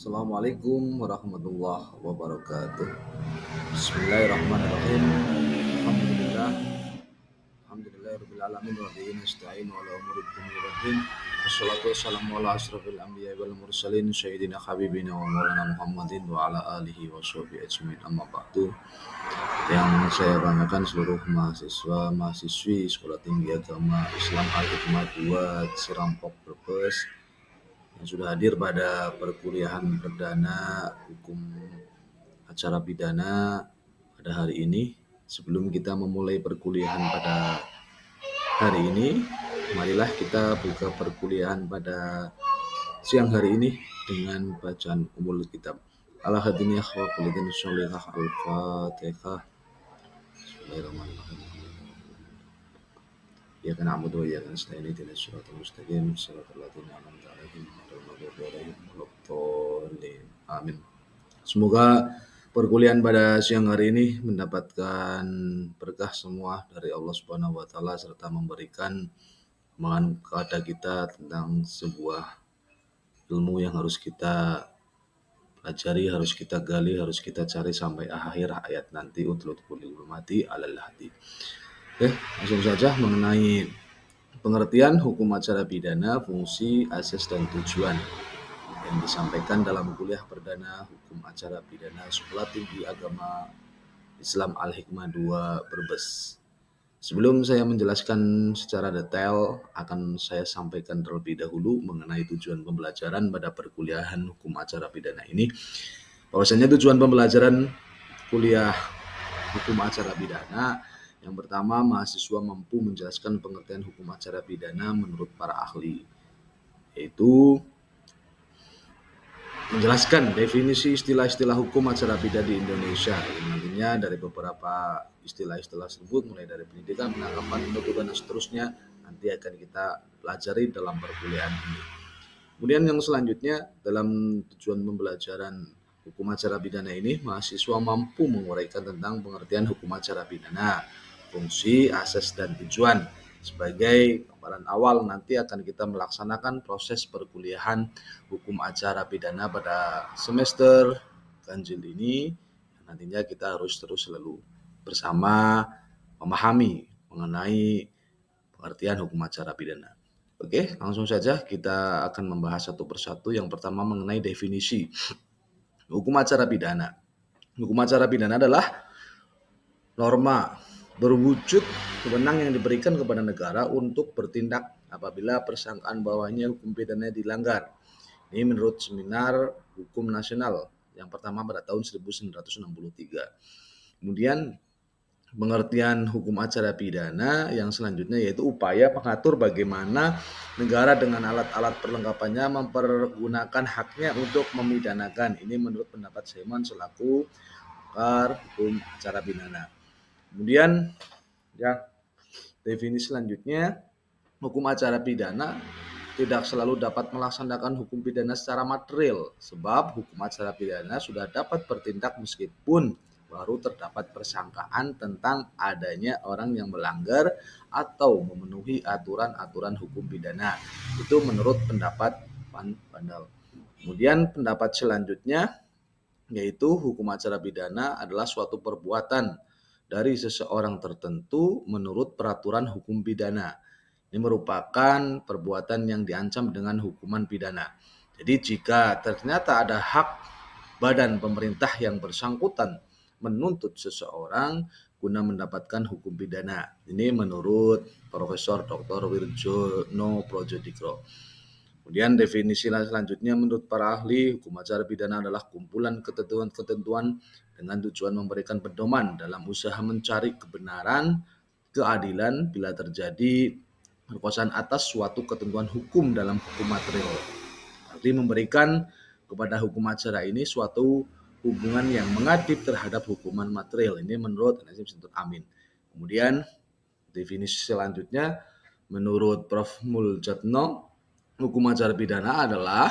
Assalamualaikum warahmatullahi wabarakatuh. Bismillahirrahmanirrahim. Alhamdulillah. Alhamdulillahirabbil alamin wa bihi nasta'in ala umuri dunya waddin. Wassalatu wassalamu ala asrofil anbiya'i wal mursalin sayyidina habibina wa maulana Muhammadin wa ala alihi wa sahbihi ajmain. Amma ba'du. Yang saya banggakan seluruh mahasiswa mahasiswi Sekolah Tinggi Agama Islam Al-Hikmah 2 Cirampok Brebes yang sudah hadir pada perkuliahan perdana hukum acara pidana pada hari ini. Sebelum kita memulai perkuliahan pada hari ini, marilah kita buka perkuliahan pada siang hari ini dengan bacaan umul kitab. Ala hadini akhwa kulidin sholihah al-fatihah. Bismillahirrahmanirrahim. Ya kana na'budu wa iyyaka nasta'in ihdinas siratal mustaqim siratal ladzina an'amta 'alaihim ghairil maghdubi 'alaihim waladdallin. Amin. Semoga perkuliahan pada siang hari ini mendapatkan berkah semua dari Allah Subhanahu wa taala serta memberikan pemahaman kepada kita tentang sebuah ilmu yang harus kita pelajari, harus kita gali, harus kita cari sampai akhir ayat nanti utlud kulil mati alal hadi. Oke, langsung saja mengenai pengertian hukum acara pidana, fungsi, asas, dan tujuan yang disampaikan dalam kuliah perdana hukum acara pidana Sekolah Tinggi Agama Islam Al-Hikmah 2 Brebes. Sebelum saya menjelaskan secara detail, akan saya sampaikan terlebih dahulu mengenai tujuan pembelajaran pada perkuliahan hukum acara pidana ini. Bahwasanya tujuan pembelajaran kuliah hukum acara pidana yang pertama, mahasiswa mampu menjelaskan pengertian hukum acara pidana menurut para ahli, yaitu menjelaskan definisi istilah-istilah hukum acara pidana di Indonesia. Nantinya dari beberapa istilah-istilah tersebut, mulai dari penyidikan, penangkapan, penuntutan, dan seterusnya, nanti akan kita pelajari dalam perkuliahan ini. Kemudian yang selanjutnya, dalam tujuan pembelajaran hukum acara pidana ini, mahasiswa mampu menguraikan tentang pengertian hukum acara pidana, fungsi, asas, dan tujuan. Sebagai gambaran awal, nanti akan kita melaksanakan proses perkuliahan hukum acara pidana pada semester ganjil ini. Nantinya kita harus terus selalu bersama memahami mengenai pengertian hukum acara pidana. Oke, langsung saja kita akan membahas satu persatu. Yang pertama mengenai definisi hukum acara pidana. Hukum acara pidana adalah norma berwujud wewenang yang diberikan kepada negara untuk bertindak apabila persangkaan bawahnya hukum pidana dilanggar. Ini menurut Seminar Hukum Nasional yang pertama pada tahun 1963. Kemudian pengertian hukum acara pidana yang selanjutnya yaitu upaya mengatur bagaimana negara dengan alat-alat perlengkapannya mempergunakan haknya untuk memidanakan. Ini menurut pendapat Simon selaku pakar hukum acara pidana. Kemudian yang definisi selanjutnya, hukum acara pidana tidak selalu dapat melaksanakan hukum pidana secara material, sebab hukum acara pidana sudah dapat bertindak meskipun baru terdapat persangkaan tentang adanya orang yang melanggar atau memenuhi aturan-aturan hukum pidana. Itu menurut pendapat Van Bandel. Kemudian pendapat selanjutnya yaitu hukum acara pidana adalah suatu perbuatan dari seseorang tertentu menurut peraturan hukum pidana. Ini merupakan perbuatan yang diancam dengan hukuman pidana. Jadi jika ternyata ada hak badan pemerintah yang bersangkutan menuntut seseorang guna mendapatkan hukum pidana. Ini menurut Profesor Dr. Wirjono Projodikro. Kemudian definisi selanjutnya menurut para ahli, hukum acara pidana adalah kumpulan ketentuan-ketentuan dengan tujuan memberikan pedoman dalam usaha mencari kebenaran, keadilan bila terjadi perkosaan atas suatu ketentuan hukum dalam hukum material. Arti memberikan kepada hukum acara ini suatu hubungan yang mengadip terhadap hukuman material. Ini menurut Nazim Sintur Amin. Kemudian definisi selanjutnya menurut Prof. Muljatno, hukum acara pidana adalah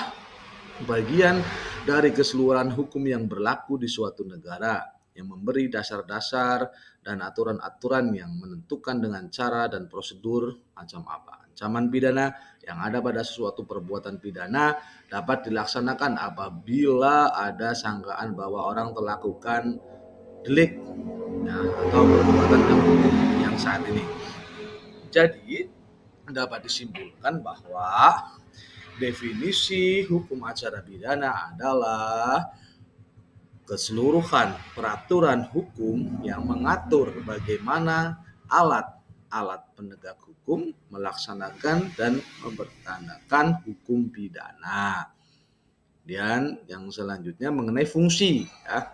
bagian dari keseluruhan hukum yang berlaku di suatu negara yang memberi dasar-dasar dan aturan-aturan yang menentukan dengan cara dan prosedur macam apa ancaman pidana yang ada pada suatu perbuatan pidana dapat dilaksanakan apabila ada sangkaan bahwa orang telah melakukan delik atau perbuatan yang saat ini. Jadi dapat disimpulkan bahwa definisi hukum acara pidana adalah keseluruhan peraturan hukum yang mengatur bagaimana alat-alat penegak hukum melaksanakan dan mempertahankan hukum pidana. Dan yang selanjutnya mengenai fungsi, ya.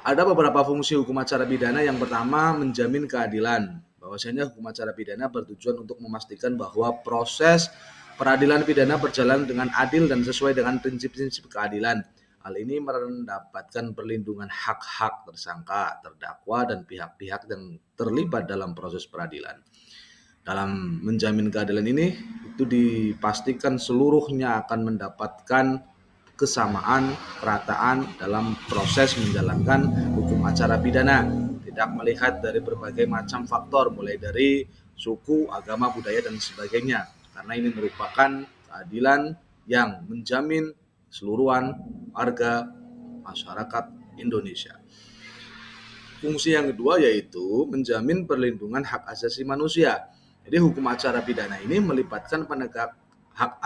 Ada beberapa fungsi hukum acara pidana. Yang pertama, menjamin keadilan. Bahwasanya hukum acara pidana bertujuan untuk memastikan bahwa proses peradilan pidana berjalan dengan adil dan sesuai dengan prinsip-prinsip keadilan. Hal ini mendapatkan perlindungan hak-hak tersangka, terdakwa, dan pihak-pihak yang terlibat dalam proses peradilan. Dalam menjamin keadilan ini, itu dipastikan seluruhnya akan mendapatkan kesamaan, kerataan dalam proses menjalankan hukum acara pidana, tidak melihat dari berbagai macam faktor, mulai dari suku, agama, budaya, dan sebagainya, karena ini merupakan keadilan yang menjamin keseluruhan warga masyarakat Indonesia. Fungsi yang kedua yaitu menjamin perlindungan hak asasi manusia. Jadi hukum acara pidana ini melibatkan penegak hak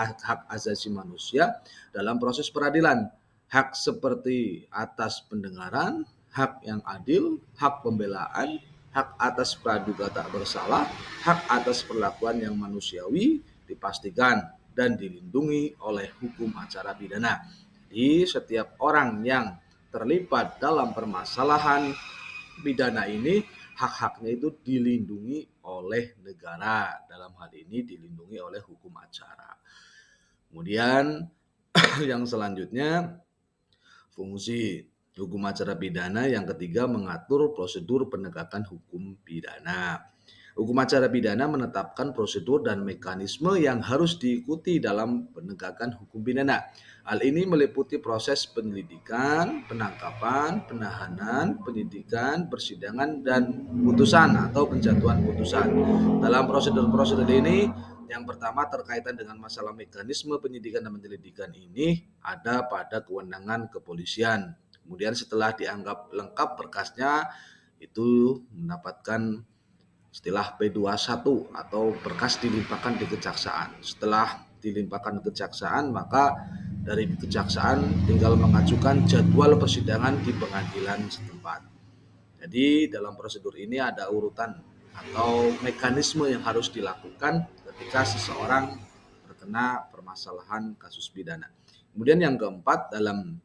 asasi manusia dalam proses peradilan. Hak seperti atas pendengaran, hak yang adil, hak pembelaan, hak atas praduga tak bersalah, hak atas perlakuan yang manusiawi dipastikan dan dilindungi oleh hukum acara pidana. Jadi setiap orang yang terlibat dalam permasalahan pidana ini, hak-haknya itu dilindungi oleh negara. Dalam hal ini dilindungi oleh hukum acara. Kemudian yang selanjutnya, fungsi hukum acara pidana yang ketiga mengatur prosedur penegakan hukum pidana. Hukum acara pidana menetapkan prosedur dan mekanisme yang harus diikuti dalam penegakan hukum pidana. Hal ini meliputi proses penyelidikan, penangkapan, penahanan, penyidikan, persidangan, dan putusan atau penjatuhan putusan. Dalam prosedur-prosedur ini, yang pertama terkaitan dengan masalah mekanisme penyidikan dan penyelidikan ini ada pada kewenangan kepolisian. Kemudian setelah dianggap lengkap berkasnya, itu mendapatkan istilah P21 atau berkas dilimpahkan di kejaksaan. Setelah dilimpahkan ke kejaksaan, maka dari kejaksaan tinggal mengajukan jadwal persidangan di pengadilan setempat. Jadi dalam prosedur ini ada urutan atau mekanisme yang harus dilakukan ketika seseorang terkena permasalahan kasus pidana. Kemudian yang keempat dalam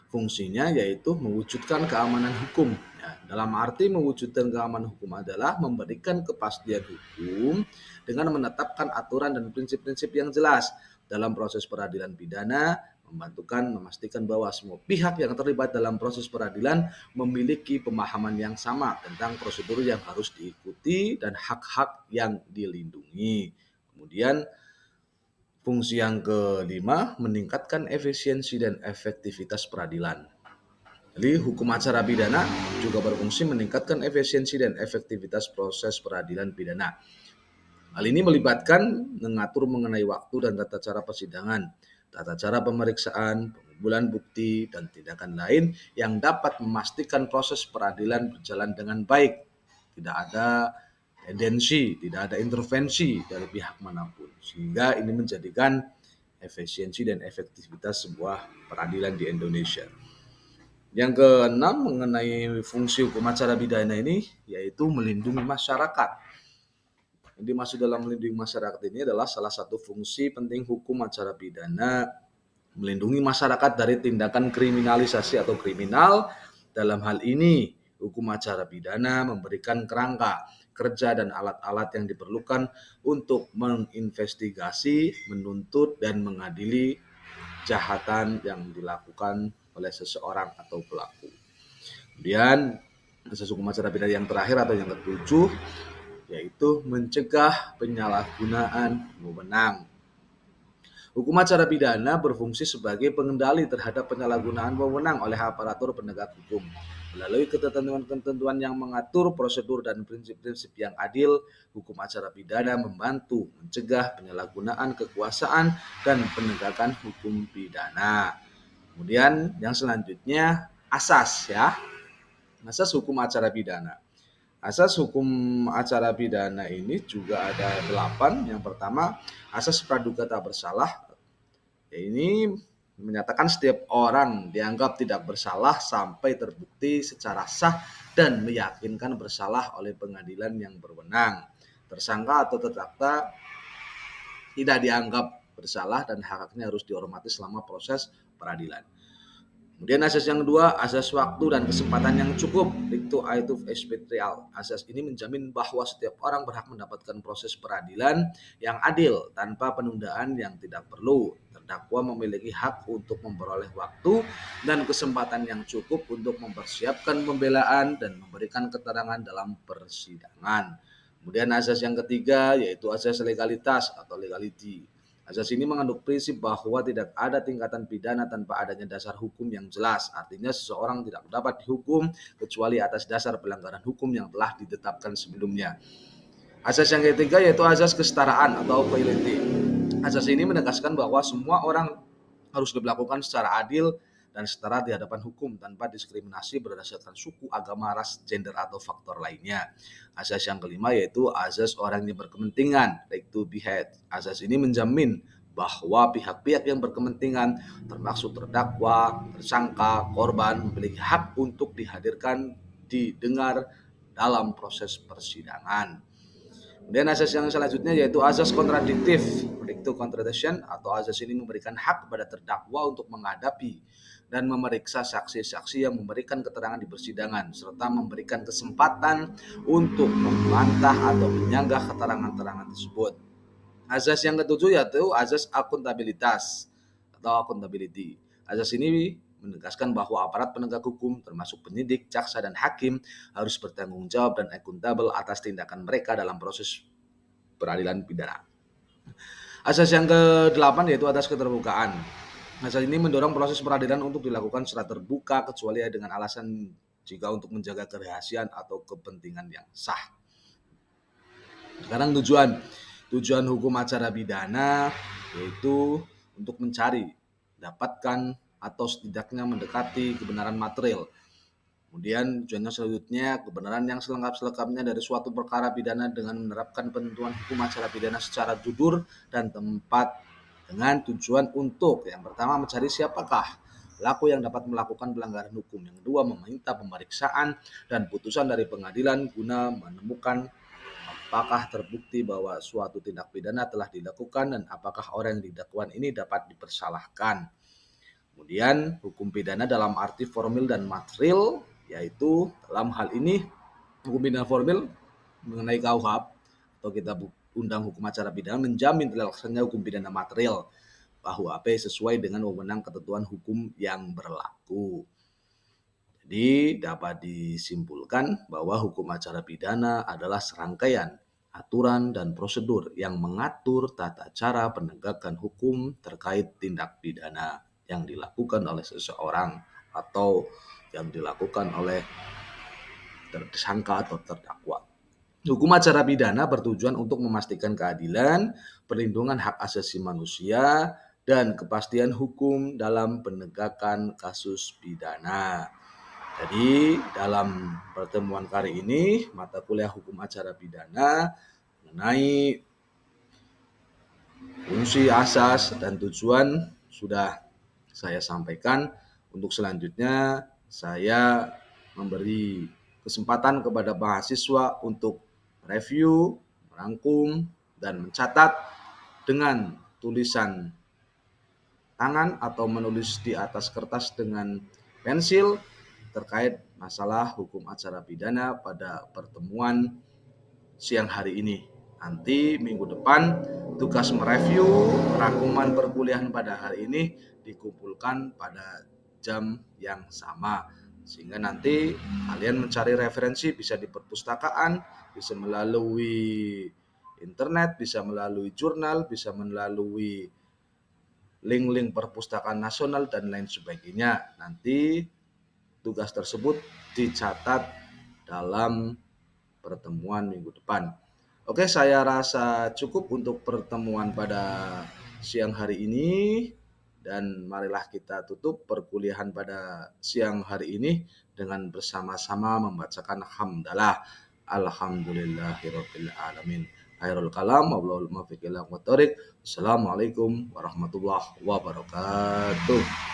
fungsinya yaitu mewujudkan keamanan hukum. Ya, dalam arti mewujudkan keamanan hukum adalah memberikan kepastian hukum dengan menetapkan aturan dan prinsip-prinsip yang jelas dalam proses peradilan pidana, memastikan bahwa semua pihak yang terlibat dalam proses peradilan memiliki pemahaman yang sama tentang prosedur yang harus diikuti dan hak-hak yang dilindungi. Kemudian fungsi yang kelima, meningkatkan efisiensi dan efektivitas peradilan. Jadi hukum acara pidana juga berfungsi meningkatkan efisiensi dan efektivitas proses peradilan pidana. Hal ini melibatkan mengatur mengenai waktu dan tata cara persidangan, tata cara pemeriksaan, pengumpulan bukti, dan tindakan lain yang dapat memastikan proses peradilan berjalan dengan baik. Tidak ada tendensi, tidak ada intervensi dari pihak manapun. Sehingga ini menjadikan efisiensi dan efektivitas sebuah peradilan di Indonesia. Yang keenam mengenai fungsi hukum acara pidana ini yaitu melindungi masyarakat. Yang dimaksud dalam melindungi masyarakat ini adalah salah satu fungsi penting hukum acara pidana, melindungi masyarakat dari tindakan kriminalisasi atau kriminal. Dalam hal ini, hukum acara pidana memberikan kerangka kerja dan alat-alat yang diperlukan untuk menginvestigasi, menuntut, dan mengadili kejahatan yang dilakukan oleh seseorang atau pelaku. Kemudian, asas hukum acara pidana yang terakhir atau yang ketujuh yaitu mencegah penyalahgunaan wewenang. Hukum acara pidana berfungsi sebagai pengendali terhadap penyalahgunaan wewenang oleh aparatur penegak hukum. Melalui ketentuan-ketentuan yang mengatur prosedur dan prinsip-prinsip yang adil, hukum acara pidana membantu mencegah penyalahgunaan kekuasaan dan penegakan hukum pidana. Kemudian yang selanjutnya asas ya. Asas hukum acara pidana. Asas hukum acara pidana ini juga ada 8. Yang pertama, asas praduga tak bersalah. Ini menyatakan setiap orang dianggap tidak bersalah sampai terbukti secara sah dan meyakinkan bersalah oleh pengadilan yang berwenang. Tersangka atau terdakwa tidak dianggap bersalah dan hak-haknya harus dihormati selama proses peradilan. Kemudian asas yang kedua, asas waktu dan kesempatan yang cukup, itu expetrial. Asas ini menjamin bahwa setiap orang berhak mendapatkan proses peradilan yang adil tanpa penundaan yang tidak perlu. Terdakwa memiliki hak untuk memperoleh waktu dan kesempatan yang cukup untuk mempersiapkan pembelaan dan memberikan keterangan dalam persidangan. Kemudian asas yang ketiga yaitu asas legalitas atau legality. Asas ini mengandung prinsip bahwa tidak ada tingkatan pidana tanpa adanya dasar hukum yang jelas. Artinya seseorang tidak dapat dihukum kecuali atas dasar pelanggaran hukum yang telah ditetapkan sebelumnya. Asas yang ketiga yaitu asas kesetaraan atau equality. Asas ini menegaskan bahwa semua orang harus diperlakukan secara adil dan setara di hadapan hukum tanpa diskriminasi berdasarkan suku, agama, ras, gender, atau faktor lainnya. Asas yang kelima yaitu asas orang yang berkepentingan, right to be heard. Asas ini menjamin bahwa pihak-pihak yang berkepentingan termasuk terdakwa, tersangka, korban memiliki hak untuk dihadirkan, didengar dalam proses persidangan. Kemudian asas yang selanjutnya yaitu asas kontradiktif, predictive contradiction, atau asas ini memberikan hak kepada terdakwa untuk menghadapi dan memeriksa saksi-saksi yang memberikan keterangan di persidangan serta memberikan kesempatan untuk membantah atau menyanggah keterangan-keterangan tersebut. Asas yang ketujuh yaitu asas akuntabilitas atau accountability. Asas ini menegaskan bahwa aparat penegak hukum termasuk penyidik, jaksa, dan hakim harus bertanggung jawab dan akuntabel atas tindakan mereka dalam proses peradilan pidana. Asas yang ke-8 yaitu asas keterbukaan. Asas ini mendorong proses peradilan untuk dilakukan secara terbuka kecuali dengan alasan jika untuk menjaga kerahasiaan atau kepentingan yang sah. Sekarang tujuan hukum acara pidana yaitu untuk mencari, dapatkan, atau setidaknya mendekati kebenaran material. Kemudian tujuannya selanjutnya kebenaran yang selengkap-selengkapnya dari suatu perkara pidana dengan menerapkan penentuan hukum acara pidana secara jujur dan tepat dengan tujuan untuk yang pertama mencari siapakah pelaku yang dapat melakukan pelanggaran hukum, yang kedua meminta pemeriksaan dan putusan dari pengadilan guna menemukan apakah terbukti bahwa suatu tindak pidana telah dilakukan dan apakah orang yang didakwa ini dapat dipersalahkan. Kemudian hukum pidana dalam arti formil dan material, yaitu dalam hal ini hukum pidana formil mengenai KUHP atau Kitab Undang Hukum Acara Pidana menjamin terlaksananya hukum pidana material KUHP sesuai dengan wewenang ketentuan hukum yang berlaku. Jadi dapat disimpulkan bahwa hukum acara pidana adalah serangkaian aturan dan prosedur yang mengatur tata cara penegakan hukum terkait tindak pidana yang dilakukan oleh seseorang atau yang dilakukan oleh tersangka atau terdakwa. Hukum acara pidana bertujuan untuk memastikan keadilan, perlindungan hak asasi manusia, dan kepastian hukum dalam penegakan kasus pidana. Jadi dalam pertemuan kali ini mata kuliah hukum acara pidana mengenai fungsi, asas, dan tujuan sudah saya sampaikan. Untuk selanjutnya saya memberi kesempatan kepada mahasiswa untuk review, merangkum, dan mencatat dengan tulisan tangan atau menulis di atas kertas dengan pensil terkait masalah hukum acara pidana pada pertemuan siang hari ini. Nanti minggu depan tugas mereview rangkuman perkuliahan pada hari ini dikumpulkan pada jam yang sama. Sehingga nanti kalian mencari referensi bisa di perpustakaan, bisa melalui internet, bisa melalui jurnal, bisa melalui link-link perpustakaan nasional dan lain sebagainya. Nanti tugas tersebut dicatat dalam pertemuan minggu depan. Oke, saya rasa cukup untuk pertemuan pada siang hari ini, dan marilah kita tutup perkuliahan pada siang hari ini dengan bersama-sama membacakan hamdalah. Alhamdulillahirabbil alamin. Khairul kalam wallahul muwaffiq ila aqwamit thoriq. Assalamualaikum warahmatullahi wabarakatuh.